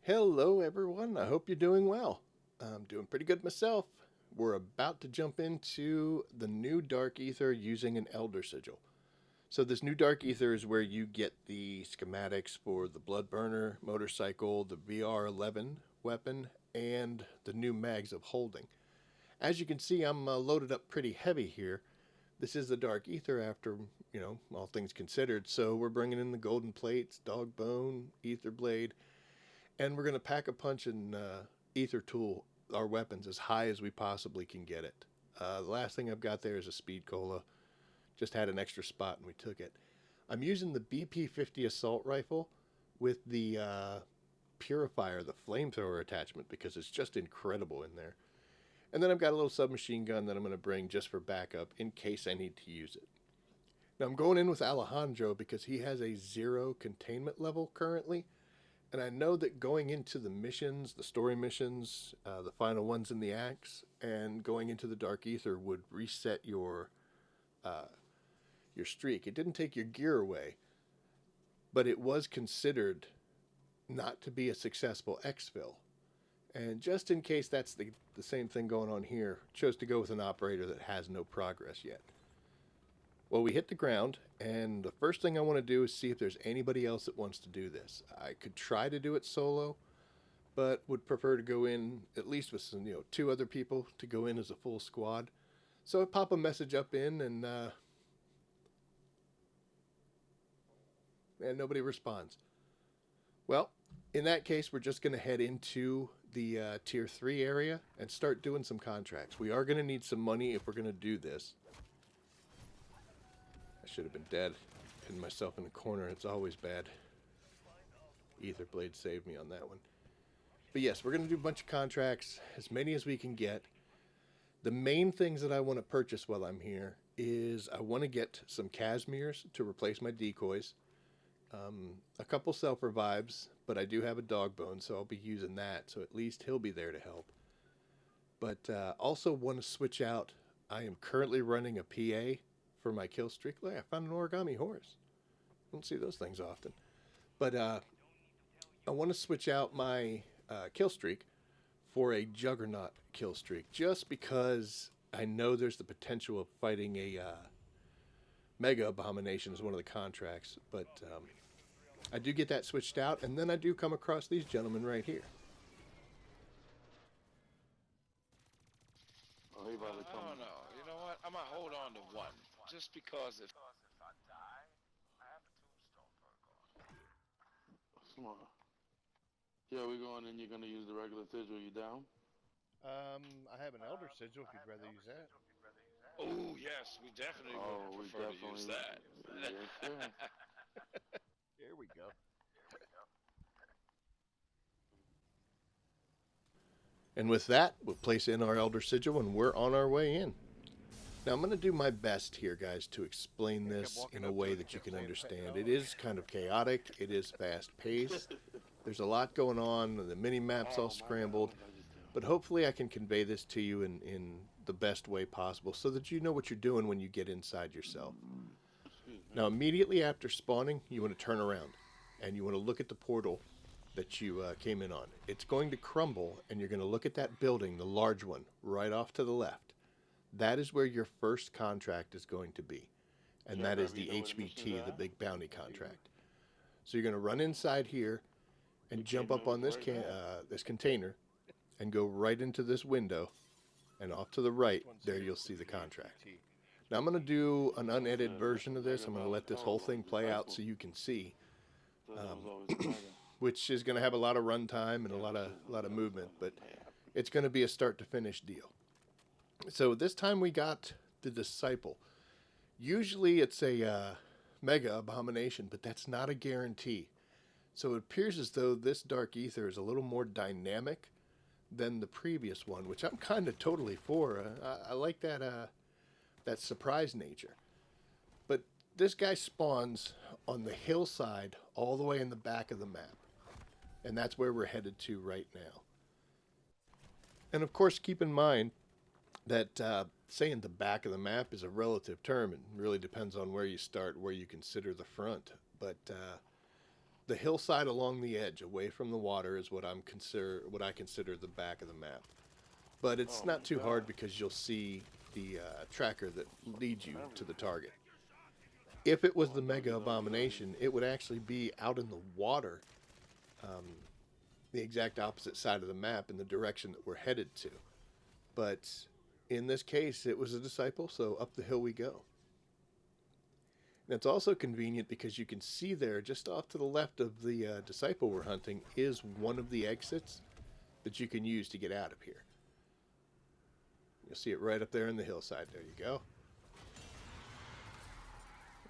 Hello, everyone. I hope you're doing well. I'm doing pretty good myself. We're about to jump into the new Dark Aether using an ElderSigil. So this new Dark Aether is where you get the schematics for the BloodBurner motorcycle, the VR11 weapon, and the new MagsofHolding. As you can see, I'm loaded up pretty heavy here. This is the Dark Aether after, all things considered. So we're bringing in the golden plates, dog bone, ether blade, and we're going to pack a punch and ether tool our weapons as high as we possibly can get it. The last thing I've got there is a speed cola. Just had an extra spot and we took it. I'm using the BP-50 assault rifle with the purifier, the flamethrower attachment, because it's just incredible in there. And then I've got a little submachine gun that I'm going to bring just for backup in case I need to use it. Now I'm going in with Alejandro because he has a 0 containment level currently. And I know that going into the missions, the story missions, the final ones in the acts, and going into the Dark Aether would reset your streak. It didn't take your gear away, but it was considered not to be a successful exfil. And just in case that's the same thing going on here, chose to go with an operator that has no progress yet. Well, we hit the ground, and the first thing I want to do is see if there's anybody else that wants to do this. I could try to do it solo, but would prefer to go in at least with some, 2 other people to go in as a full squad. So I pop a message up in, and nobody responds. Well, in that case, we're just going to head into the Tier 3 area and start doing some contracts. We are going to need some money if we're going to do this. Should have been dead. Hidden myself in a corner. It's always bad. Ether blade saved me on that one. But yes, we're going to do a bunch of contracts, as many as we can get. The main things that I want to purchase while I'm here is I want to get some Cashmeres to replace my decoys. A couple self-revives, but I do have a dog bone, so I'll be using that, so at least he'll be there to help. But also want to switch out. I am currently running a PA for my kill streak. Look, I found an origami horse. Don't see those things often. But I want to switch out my kill streak for a Juggernaut kill streak, just because I know there's the potential of fighting a Mega Abomination as one of the contracts. But I do get that switched out, and then I do come across these gentlemen right here. Oh, I don't know. You know what? I might hold on to one. Just because if I die, I have a tombstone perk on. Smart. Yeah, we're going and you're going to use the regular sigil. You down? I have an ElderSigil if you'd rather use that. Oh, yes. We definitely would prefer to use that. Yes, sir. Here we go. And with that, we'll place in our ElderSigil and we're on our way in. Now, I'm going to do my best here, guys, to explain this in a way that you can understand. It is kind of chaotic. It is fast-paced. There's a lot going on. The mini-map's all scrambled. But hopefully I can convey this to you in the best way possible so that you know what you're doing when you get inside yourself. Now, immediately after spawning, you want to turn around. And you want to look at the portal that you came in on. It's going to crumble, and you're going to look at that building, the large one, right off to the left. That is where your first contract is going to be. And that is the HBT, the big bounty contract. So you're going to run inside here and jump up on this this container and go right into this window. And off to the right, there you'll see the contract. Now I'm going to do an unedited version of this. I'm going to let this whole thing play out so you can see. Which is going to have a lot of runtime and a lot of movement. But it's going to be a start-to-finish deal. So this time we got the Disciple. Usually it's a Mega Abomination, but that's not a guarantee. So it appears as though this Dark Aether is a little more dynamic than the previous one, which I'm kind of totally for. I like that that surprise nature. But this guy spawns on the hillside all the way in the back of the map. And that's where we're headed to right now. And of course, keep in mind that saying the back of the map is a relative term. It really depends on where you start, where you consider the front. But the hillside along the edge, away from the water, is what I consider the back of the map. But it's not too hard because you'll see the tracker that leads you to the target. If it was the Mega Abomination, it would actually be out in the water, the exact opposite side of the map in the direction that we're headed to. But in this case, it was a Disciple, so up the hill we go. And it's also convenient because you can see there, just off to the left of the Disciple we're hunting, is one of the exits that you can use to get out of here. You'll see it right up there in the hillside. There you go.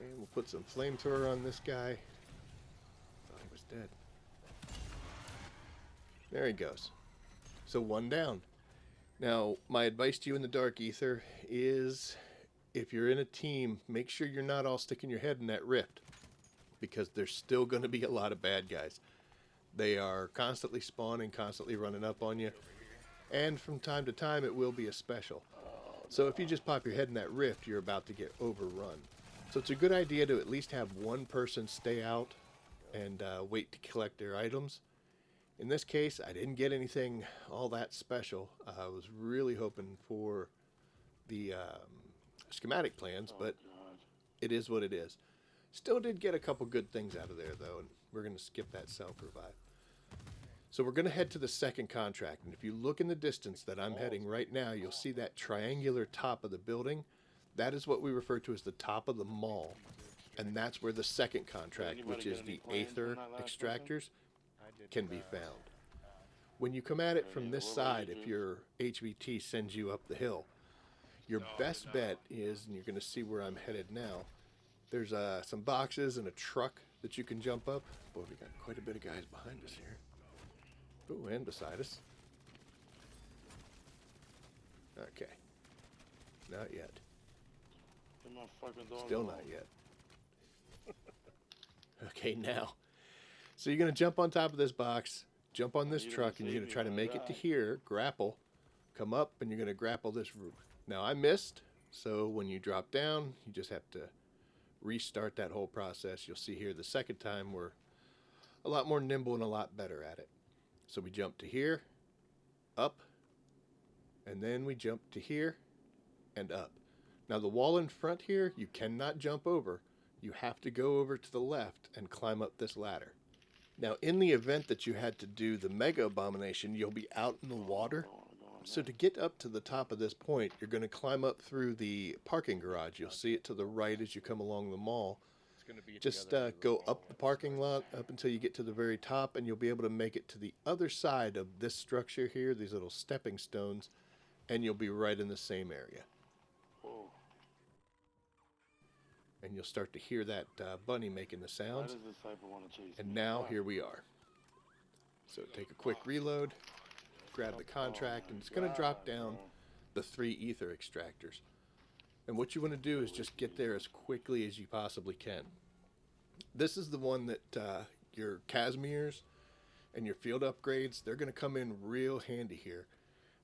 And we'll put some flamethrower on this guy. Thought he was dead. There he goes. So one down. Now, my advice to you in the Dark Aether is, if you're in a team, make sure you're not all sticking your head in that rift, because there's still going to be a lot of bad guys. They are constantly spawning, constantly running up on you, and from time to time it will be a special. So if you just pop your head in that rift, you're about to get overrun. So it's a good idea to at least have one person stay out and wait to collect their items. In this case, I didn't get anything all that special. I was really hoping for the schematic plans, but it is what it is. Still did get a couple good things out of there, though, and we're going to skip that self-revive. So we're going to head to the second contract, and if you look in the distance that I'm heading right now, you'll see that triangular top of the building. That is what we refer to as the top of the mall, and that's where the second contract, which is the Aether extractors, can be found. When you come at it from this side, if your HVT sends you up the hill, your best bet is, and you're going to see where I'm headed now, there's some boxes and a truck that you can jump up. Boy, we got quite a bit of guys behind us here. Oh, and beside us. Okay. Not yet. Still not yet. Okay, now. So you're going to jump on top of this box, jump on this truck, and you're going to try to make it to here, grapple, come up, and you're going to grapple this roof. Now, I missed, so when you drop down, you just have to restart that whole process. You'll see here the second time we're a lot more nimble and a lot better at it. So we jump to here, up, and then we jump to here and up. Now the wall in front here, you cannot jump over. You have to go over to the left and climb up this ladder. Now in the event that you had to do the Mega Abomination, you'll be out in the water. So to get up to the top of this point, you're going to climb up through the parking garage. You'll see it to the right as you come along the mall. Just go up the parking lot up until you get to the very top, and you'll be able to make it to the other side of this structure here, these little stepping stones, and you'll be right in the same area. And you'll start to hear that bunny making the sounds. And now here we are. So take a quick reload, grab the contract, and it's going to drop down the 3 ether extractors. And what you want to do is just get there as quickly as you possibly can. This is the one that your Casimirs and your field upgrades, they're going to come in real handy here.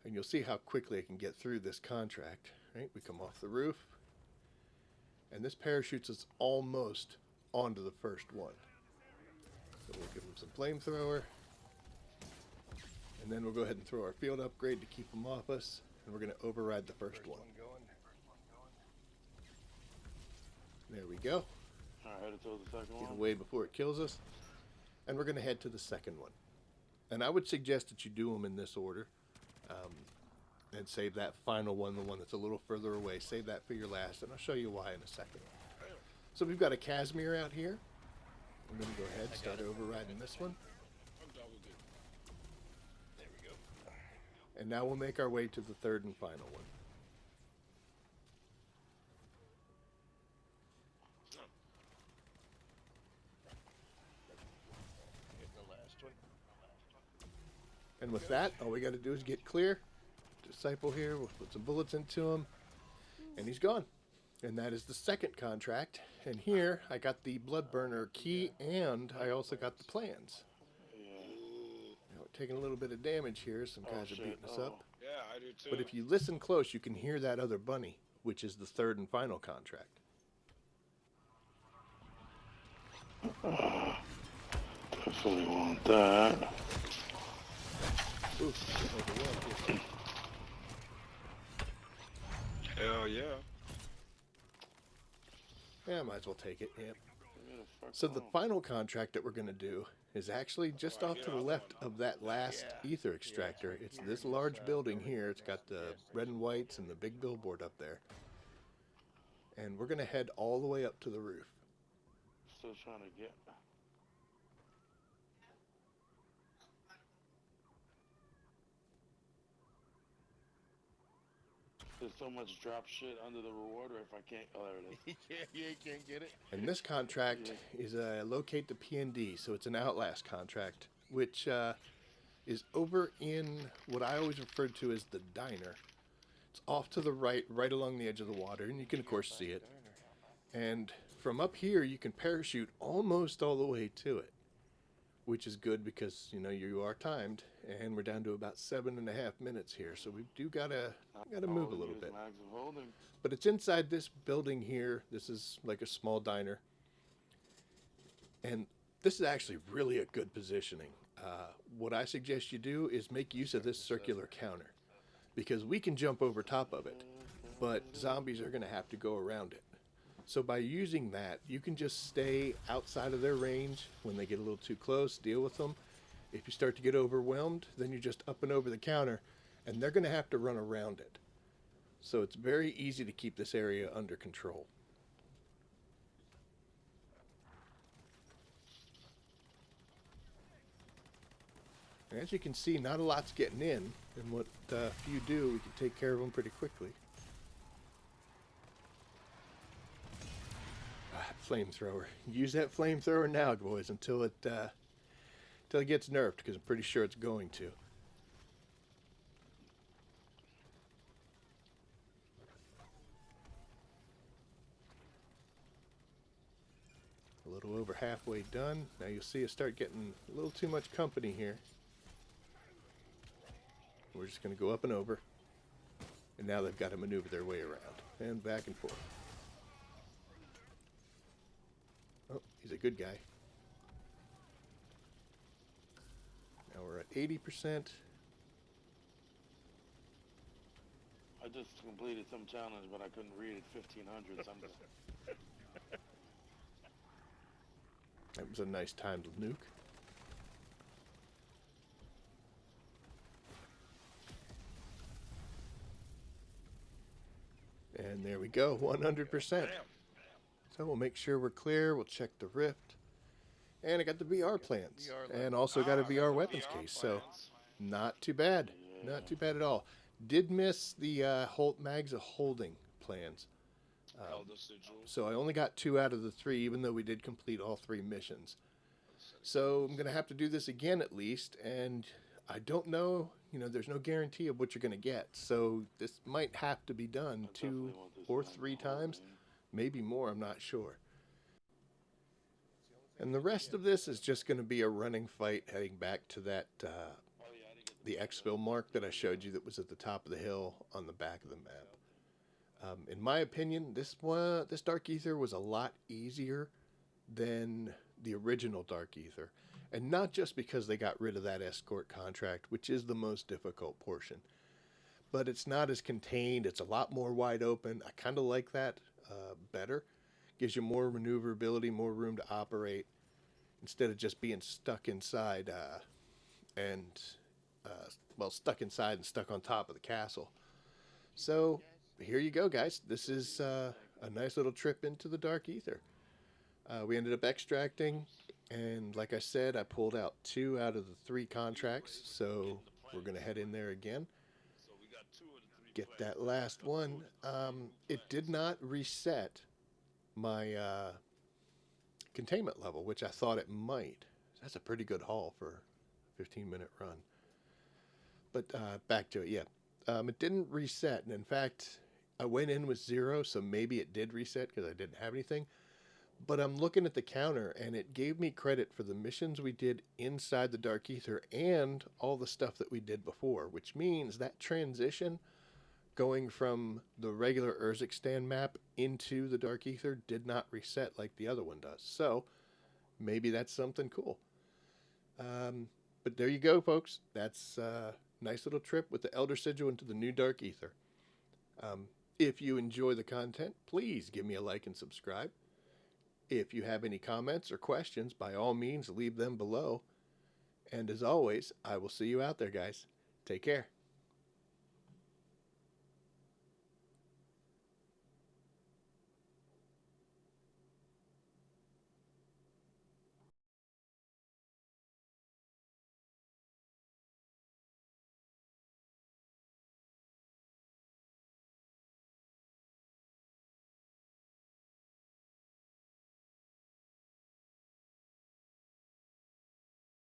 And you'll see how quickly I can get through this contract. Right? We come off the roof. And this parachutes us almost onto the first one. So we'll give them some flamethrower. And then we'll go ahead and throw our field upgrade to keep them off us. And we're going to override the first one. There we go. Get away before it kills us. And we're going to head to the second one. And I would suggest that you do them in this order. And save that final one, the one that's a little further away. Save that for your last, and I'll show you why in a second. So we've got a Casimir out here. We're going to go ahead and start overriding this one. There we go. And now we'll make our way to the third and final one. And with that, all we got to do is get clear. Disciple here, we'll put some bullets into him, and he's gone. And that is the second contract. And here, I got the BloodBurner key, and I also got the plans. Now, we're taking a little bit of damage here. Some guys are beating us up. Yeah, I do too. But if you listen close, you can hear that other bunny, which is the third and final contract. Definitely want that. Ooh, overwhelmed here. Hell yeah. Yeah, might as well take it. Yep. Where the fuck So the go? final contract that we're going to do is actually just Right off here, to the I left wanna- of that last Yeah. ether extractor. It's this large building here. It's got the red and whites and the big billboard up there. And we're going to head all the way up to the roof. Still trying to get. There's so much drop shit under the rewarder if I can't. Oh, there it is. Yeah, you can't get it. And this contract is locate the PND, so it's an Outlast contract, which is over in what I always referred to as the diner. It's off to the right, right along the edge of the water, and you can of course see it. And from up here, you can parachute almost all the way to it, which is good because you know you are timed, and we're down to about 7.5 minutes here, so we do gotta move a little bit. MagsofHolding. But it's inside this building here. This is like a small diner. And this is actually really a good positioning. What I suggest you do is make use of this circular counter. Because we can jump over top of it. But zombies are going to have to go around it. So by using that, you can just stay outside of their range. When they get a little too close, deal with them. If you start to get overwhelmed, then you're just up and over the counter. And they're going to have to run around it. So it's very easy to keep this area under control. And as you can see, not a lot's getting in, and what few do, we can take care of them pretty quickly. Flamethrower. Use that flamethrower now, boys, until it gets nerfed, because I'm pretty sure it's going to. A little over halfway done. Now you'll see us start getting a little too much company here. We're just going to go up and over. And now they've got to maneuver their way around. And back and forth. Oh, he's a good guy. Now we're at 80%. I just completed some challenge, but I couldn't read it. 1500 something. That was a nice timed nuke. And there we go, 100%. So we'll make sure we're clear. We'll check the rift. And I got the VR plans. And also got a VR weapons case. So not too bad. Not too bad at all. Did miss the MagsofHolding plans. ElderSigil. So I only got 2 out of the 3, even though we did complete all 3 missions. So I'm going to have to do this again at least, and I don't know, you know, there's no guarantee of what you're going to get. So this might have to be done 2 or 3 times, maybe more, I'm not sure. And the rest of this is just going to be a running fight heading back to that, the exfil mark that I showed you that was at the top of the hill on the back of the map. In my opinion, this Dark Aether was a lot easier than the original Dark Aether. And not just because they got rid of that escort contract, which is the most difficult portion. But it's not as contained. It's a lot more wide open. I kind of like that better. Gives you more maneuverability, more room to operate. Instead of just being stuck inside stuck inside and stuck on top of the castle. So here you go, guys. This is a nice little trip into the Dark Aether. We ended up extracting, and like I said, I pulled out 2 out of the 3 contracts, so we're going to head in there again. Get that last one. It did not reset my containment level, which I thought it might. That's a pretty good haul for a 15-minute run. But back to it, yeah. It didn't reset, and in fact, I went in with 0, so maybe it did reset because I didn't have anything. But I'm looking at the counter, and it gave me credit for the missions we did inside the Dark Aether and all the stuff that we did before, which means that transition going from the regular Urzikstan map into the Dark Aether did not reset like the other one does. So maybe that's something cool. But there you go, folks. That's a nice little trip with the Elder Sigil into the new Dark Aether. If you enjoy the content, please give me a like and subscribe. If you have any comments or questions, by all means, leave them below. And as always, I will see you out there, guys. Take care.